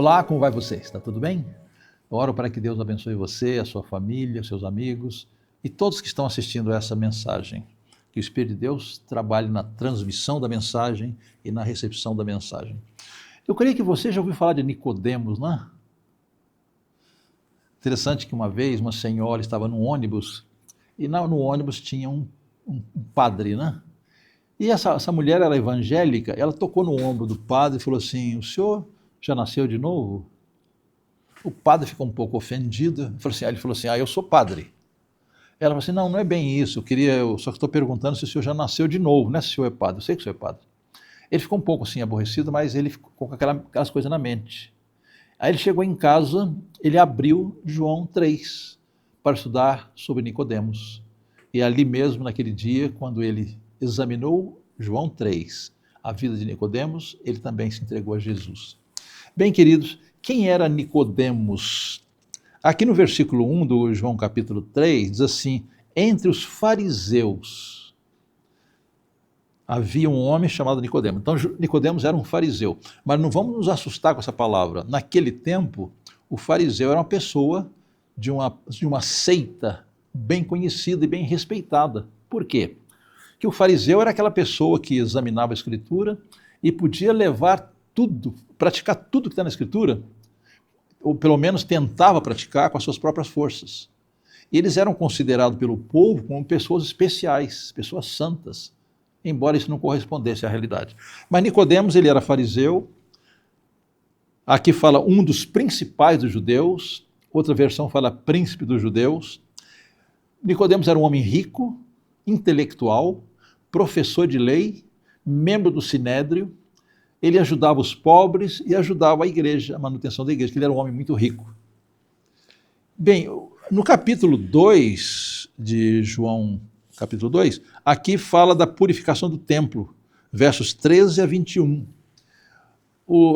Olá, como vai você? Está tudo bem? Eu oro para que Deus abençoe você, a sua família, seus amigos e todos que estão assistindo a essa mensagem. Que o Espírito de Deus trabalhe na transmissão da mensagem e na recepção da mensagem. Eu creio que você já ouviu falar de Nicodemos, não é? Interessante que uma vez uma senhora estava num ônibus e no ônibus tinha um padre, né? E essa mulher era evangélica, ela tocou no ombro do padre e falou assim: o senhor já nasceu de novo? O padre ficou um pouco ofendido, ele falou assim, eu sou padre. Ela falou assim, não é bem isso, eu só estou perguntando se o senhor já nasceu de novo, né, se o senhor é padre, eu sei que o senhor é padre. Ele ficou um pouco assim aborrecido, mas ele ficou com aquelas coisas na mente. Aí ele chegou em casa, ele abriu João 3 para estudar sobre Nicodemos. E ali mesmo, naquele dia, quando ele examinou João 3, a vida de Nicodemos, ele também se entregou a Jesus. Bem, queridos, quem era Nicodemos? Aqui no versículo 1 do João capítulo 3, diz assim, entre os fariseus havia um homem chamado Nicodemos. Então, Nicodemos era um fariseu. Mas não vamos nos assustar com essa palavra. Naquele tempo, o fariseu era uma pessoa de uma seita bem conhecida e bem respeitada. Por quê? Porque o fariseu era aquela pessoa que examinava a Escritura e podia levar tudo, praticar tudo que está na Escritura, ou pelo menos tentava praticar com as suas próprias forças. E eles eram considerados pelo povo como pessoas especiais, pessoas santas, embora isso não correspondesse à realidade. Mas Nicodemos, ele era fariseu, aqui fala um dos principais dos judeus, outra versão fala príncipe dos judeus. Nicodemos era um homem rico, intelectual, professor de lei, membro do Sinédrio. Ele ajudava os pobres e ajudava a igreja, a manutenção da igreja, que ele era um homem muito rico. Bem, no capítulo 2 de João, capítulo 2, aqui fala da purificação do templo, versos 13 a 21.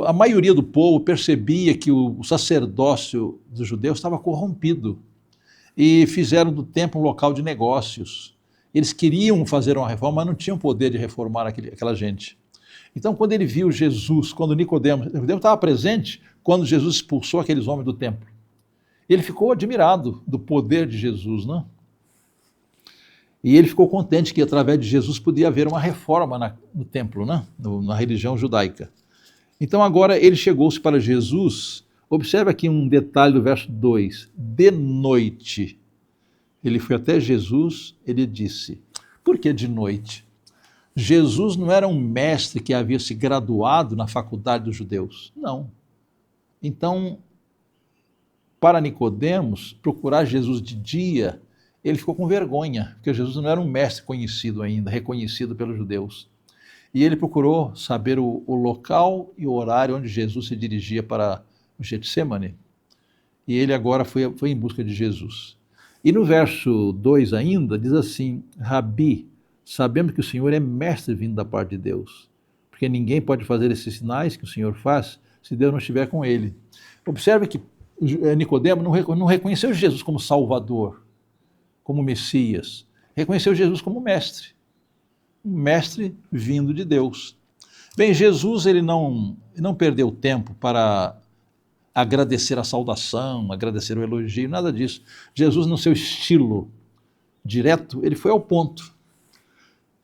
A maioria do povo percebia que o sacerdócio dos judeus estava corrompido e fizeram do templo um local de negócios. Eles queriam fazer uma reforma, mas não tinham poder de reformar aquela gente. Então, quando ele viu Jesus, quando Nicodemos estava presente, quando Jesus expulsou aqueles homens do templo, ele ficou admirado do poder de Jesus, né? E ele ficou contente que através de Jesus podia haver uma reforma no templo, né? Na religião judaica. Então agora ele chegou-se para Jesus, observe aqui um detalhe do verso 2, de noite. Ele foi até Jesus, ele disse, por que de noite? Jesus não era um mestre que havia se graduado na faculdade dos judeus, não. Então, para Nicodemos, procurar Jesus de dia, ele ficou com vergonha, porque Jesus não era um mestre conhecido ainda, reconhecido pelos judeus. E ele procurou saber o local e o horário onde Jesus se dirigia para o Getsemane. E ele agora foi em busca de Jesus. E no verso 2 ainda, diz assim, Rabi, sabemos que o Senhor é mestre vindo da parte de Deus, porque ninguém pode fazer esses sinais que o Senhor faz se Deus não estiver com ele. Observe que Nicodemos não reconheceu Jesus como Salvador, como Messias, reconheceu Jesus como mestre, um mestre vindo de Deus. Bem, Jesus ele não perdeu tempo para agradecer a saudação, agradecer o elogio, nada disso. Jesus, no seu estilo direto, ele foi ao ponto.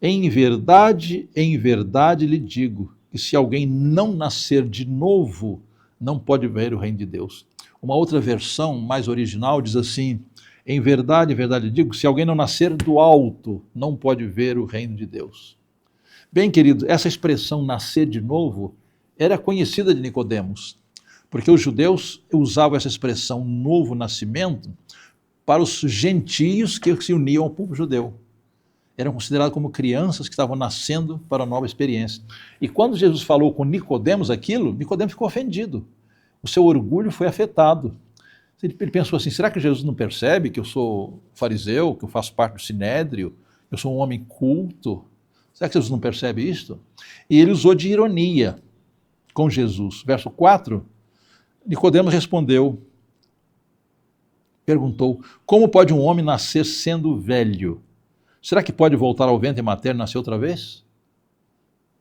Em verdade lhe digo, que se alguém não nascer de novo, não pode ver o reino de Deus. Uma outra versão, mais original, diz assim, em verdade lhe digo, se alguém não nascer do alto, não pode ver o reino de Deus. Bem, querido, essa expressão nascer de novo era conhecida de Nicodemos, porque os judeus usavam essa expressão novo nascimento para os gentios que se uniam ao povo judeu. Eram considerados como crianças que estavam nascendo para uma nova experiência. E quando Jesus falou com Nicodemos aquilo, Nicodemos ficou ofendido. O seu orgulho foi afetado. Ele pensou assim, será que Jesus não percebe que eu sou fariseu, que eu faço parte do Sinédrio, eu sou um homem culto? Será que Jesus não percebe isto? E ele usou de ironia com Jesus. Verso 4, Nicodemos perguntou, como pode um homem nascer sendo velho? Será que pode voltar ao ventre materno e nascer outra vez?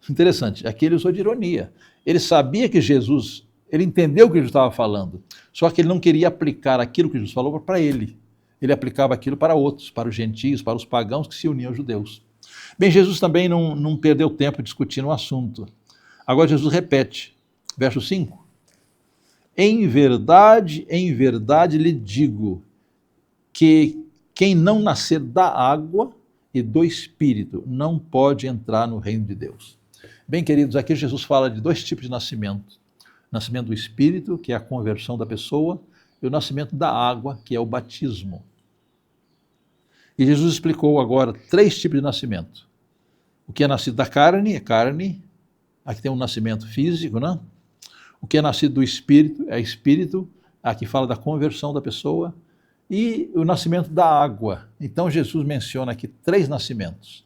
Interessante, aqui ele usou de ironia. Ele sabia que Jesus Ele entendeu o que Jesus estava falando, só que ele não queria aplicar aquilo que Jesus falou para ele. Ele aplicava aquilo para outros, para os gentios, para os pagãos que se uniam aos judeus. Bem, Jesus também não perdeu tempo discutindo o assunto. Agora Jesus repete, verso 5. Em verdade lhe digo que quem não nascer da água e do Espírito não pode entrar no reino de Deus. Bem, queridos, aqui Jesus fala de dois tipos de nascimento. O nascimento do Espírito, que é a conversão da pessoa, e o nascimento da água, que é o batismo. E Jesus explicou agora 3 tipos de nascimento. O que é nascido da carne é carne, aqui tem um nascimento físico, né? O que é nascido do Espírito é Espírito, aqui fala da conversão da pessoa, e o nascimento da água. Então Jesus menciona aqui 3 nascimentos.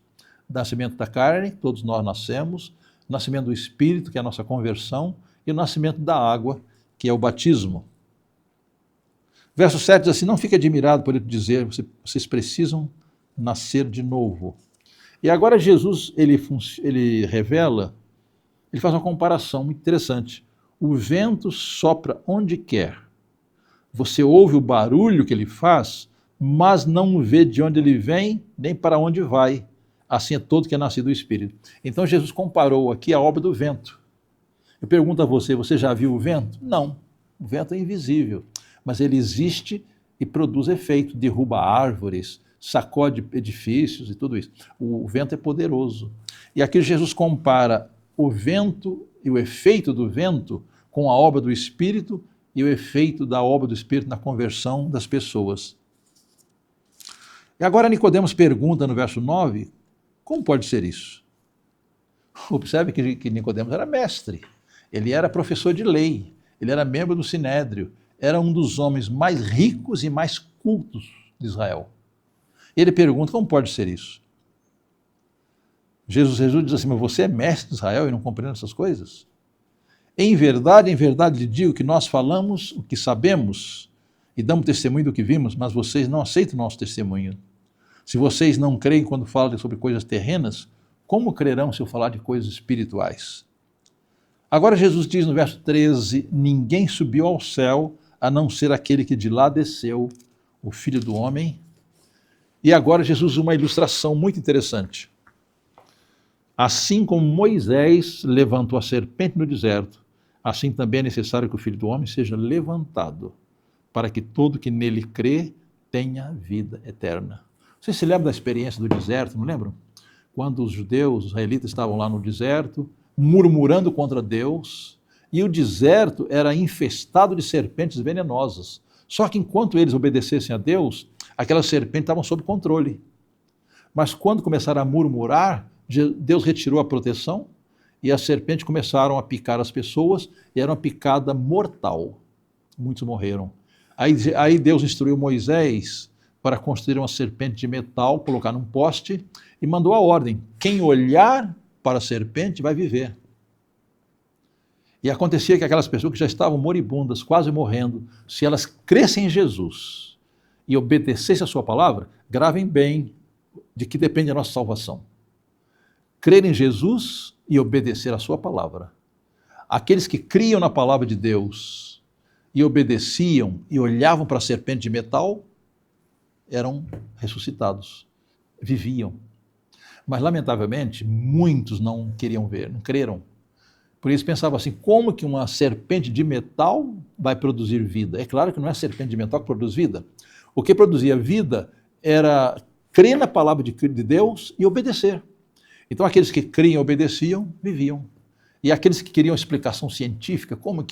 O nascimento da carne, todos nós nascemos, o nascimento do Espírito, que é a nossa conversão, e o nascimento da água, que é o batismo. Verso 7 diz assim, não fique admirado por ele dizer, vocês precisam nascer de novo. E agora Jesus, ele revela, ele faz uma comparação muito interessante. O vento sopra onde quer. Você ouve o barulho que ele faz, mas não vê de onde ele vem, nem para onde vai. Assim é todo que é nascido do Espírito. Então Jesus comparou aqui a obra do vento. Eu pergunto a você, você já viu o vento? Não, o vento é invisível, mas ele existe e produz efeito, derruba árvores, sacode edifícios e tudo isso. O vento é poderoso. E aqui Jesus compara o vento e o efeito do vento com a obra do Espírito e o efeito da obra do Espírito na conversão das pessoas. E agora Nicodemos pergunta no verso 9, como pode ser isso? Observe que Nicodemos era mestre, ele era professor de lei, ele era membro do Sinédrio, era um dos homens mais ricos e mais cultos de Israel. Ele pergunta, como pode ser isso? Jesus diz assim, mas você é mestre de Israel e não compreende essas coisas? Em verdade lhe digo que nós falamos o que sabemos e damos testemunho do que vimos, mas vocês não aceitam o nosso testemunho. Se vocês não creem quando falam sobre coisas terrenas, como crerão se eu falar de coisas espirituais? Agora Jesus diz no verso 13, ninguém subiu ao céu a não ser aquele que de lá desceu, o Filho do Homem. E agora Jesus usa uma ilustração muito interessante. Assim como Moisés levantou a serpente no deserto, assim também é necessário que o Filho do Homem seja levantado, para que todo que nele crê tenha vida eterna. Vocês se lembram da experiência do deserto, não lembram? Quando os judeus, os israelitas estavam lá no deserto, murmurando contra Deus, e o deserto era infestado de serpentes venenosas. Só que enquanto eles obedecessem a Deus, aquelas serpentes estavam sob controle. Mas quando começaram a murmurar, Deus retirou a proteção e as serpentes começaram a picar as pessoas e era uma picada mortal. Muitos morreram. Aí Deus instruiu Moisés para construir uma serpente de metal, colocar num poste e mandou a ordem, quem olhar para a serpente vai viver. E acontecia que aquelas pessoas que já estavam moribundas, quase morrendo, se elas crescem em Jesus e obedecessem a sua palavra, gravem bem de que depende a nossa salvação. Crer em Jesus e obedecer a sua palavra. Aqueles que criam na palavra de Deus e obedeciam e olhavam para a serpente de metal, eram ressuscitados, viviam. Mas, lamentavelmente, muitos não queriam ver, não creram. Por isso pensavam assim, como que uma serpente de metal vai produzir vida? É claro que não é a serpente de metal que produz vida. O que produzia vida era crer na palavra de Deus e obedecer. Então aqueles que criam e obedeciam, viviam. E aqueles que queriam explicação científica, como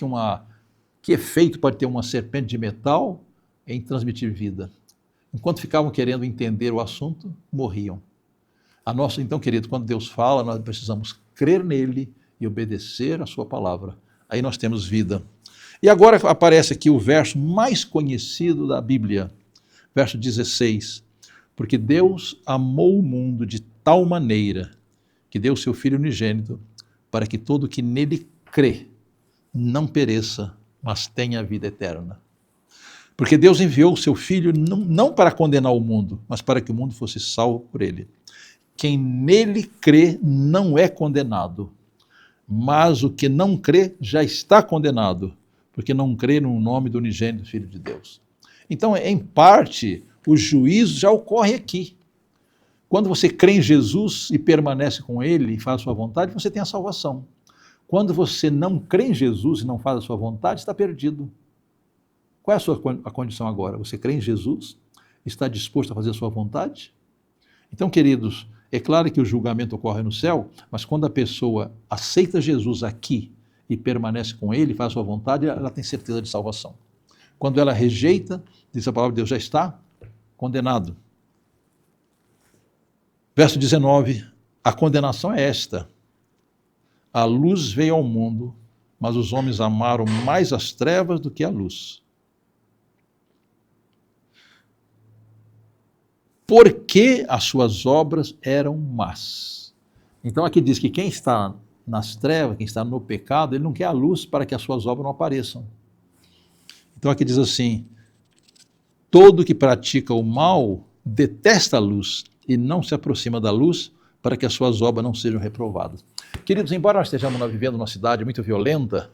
que efeito pode ter uma serpente de metal em transmitir vida? Enquanto ficavam querendo entender o assunto, morriam. Então, querido, quando Deus fala, nós precisamos crer nele e obedecer a sua palavra. Aí nós temos vida. E agora aparece aqui o verso mais conhecido da Bíblia, verso 16. Porque Deus amou o mundo de tal maneira que deu o seu Filho unigênito para que todo que nele crê não pereça, mas tenha vida eterna. Porque Deus enviou o seu Filho não para condenar o mundo, mas para que o mundo fosse salvo por ele. Quem nele crê não é condenado, mas o que não crê já está condenado, porque não crê no nome do unigênito Filho de Deus. Então, em parte, o juízo já ocorre aqui. Quando você crê em Jesus e permanece com Ele e faz a sua vontade, você tem a salvação. Quando você não crê em Jesus e não faz a sua vontade, está perdido. Qual é a condição agora? Você crê em Jesus? Está disposto a fazer a sua vontade? Então, queridos, é claro que o julgamento ocorre no céu, mas quando a pessoa aceita Jesus aqui e permanece com Ele, faz a sua vontade, ela tem certeza de salvação. Quando ela rejeita, diz a palavra de Deus, já está condenado. Verso 19, a condenação é esta: a luz veio ao mundo, mas os homens amaram mais as trevas do que a luz, porque as suas obras eram más. Então aqui diz que quem está nas trevas, quem está no pecado, ele não quer a luz para que as suas obras não apareçam. Então aqui diz assim: todo que pratica o mal detesta a luz e não se aproxima da luz para que as suas obras não sejam reprovadas. Queridos, embora nós estejamos vivendo numa cidade muito violenta,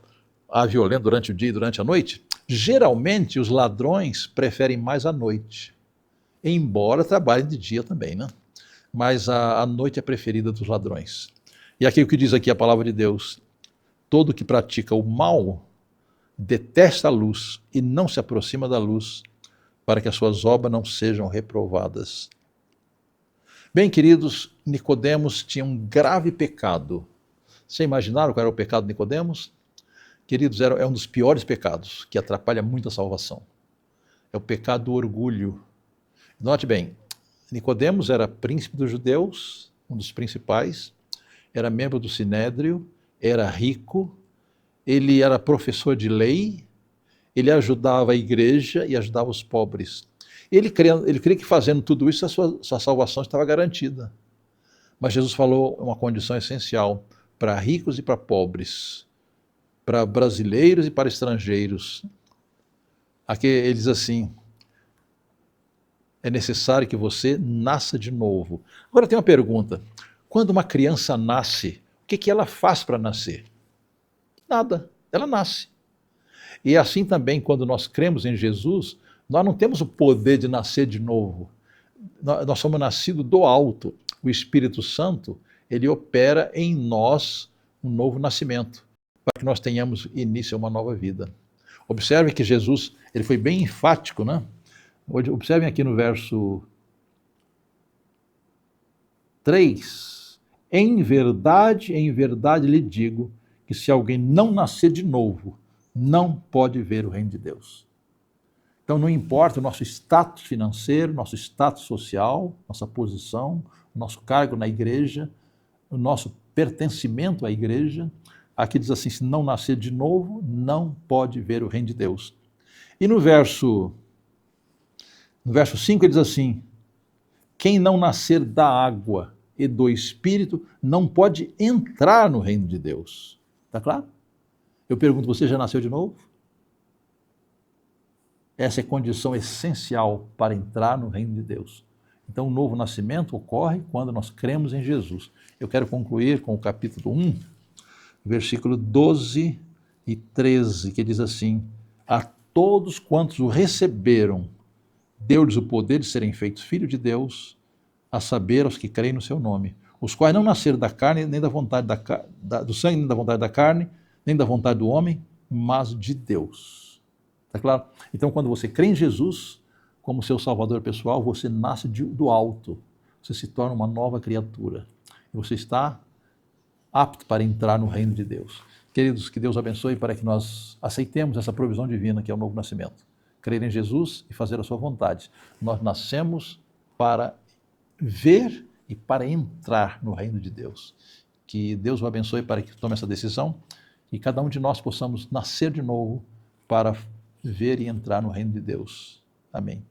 há violência durante o dia e durante a noite, geralmente os ladrões preferem mais a noite, embora trabalhem de dia também, né? Mas a noite é preferida dos ladrões. E aqui o que diz aqui a palavra de Deus: todo que pratica o mal detesta a luz e não se aproxima da luz para que as suas obras não sejam reprovadas. Bem, queridos, Nicodemos tinha um grave pecado. Vocês imaginaram qual era o pecado de Nicodemos? Queridos, é um dos piores pecados, que atrapalha muito a salvação. É o pecado do orgulho. Note bem, Nicodemos era príncipe dos judeus, um dos principais, era membro do Sinédrio, era rico, ele era professor de lei, ele ajudava a igreja e ajudava os pobres. Ele cria que fazendo tudo isso a sua salvação estava garantida. Mas Jesus falou uma condição essencial: para ricos e para pobres, para brasileiros e para estrangeiros. Aqui ele diz assim: é necessário que você nasça de novo. Agora tem uma pergunta: quando uma criança nasce, o que ela faz para nascer? Nada, ela nasce. E assim também, quando nós cremos em Jesus, nós não temos o poder de nascer de novo. Nós somos nascidos do alto. O Espírito Santo, ele opera em nós um novo nascimento, para que nós tenhamos início a uma nova vida. Observe que Jesus, ele foi bem enfático, né? Observem aqui no verso 3. Em verdade lhe digo, que se alguém não nascer de novo, não pode ver o reino de Deus. Então não importa o nosso status financeiro, nosso status social, nossa posição, nosso cargo na igreja, o nosso pertencimento à igreja. Aqui diz assim: se não nascer de novo, não pode ver o reino de Deus. E no verso 5 ele diz assim: quem não nascer da água e do Espírito não pode entrar no reino de Deus. Está claro? Eu pergunto, você já nasceu de novo? Essa é a condição essencial para entrar no reino de Deus. Então, o novo nascimento ocorre quando nós cremos em Jesus. Eu quero concluir com o capítulo 1, versículo 12 e 13, que diz assim: a todos quantos o receberam, deu-lhes o poder de serem feitos filhos de Deus, a saber, aos que creem no seu nome, os quais não nasceram da carne, nem da vontade do sangue, nem da vontade da carne, nem da vontade do homem, mas de Deus. Está claro? Então, quando você crê em Jesus como seu salvador pessoal, você nasce do alto, você se torna uma nova criatura, e você está apto para entrar no reino de Deus. Queridos, que Deus abençoe para que nós aceitemos essa provisão divina que é o novo nascimento. Crer em Jesus e fazer a sua vontade. Nós nascemos para ver e para entrar no reino de Deus. Que Deus o abençoe para que tome essa decisão e cada um de nós possamos nascer de novo para ver e entrar no reino de Deus. Amém.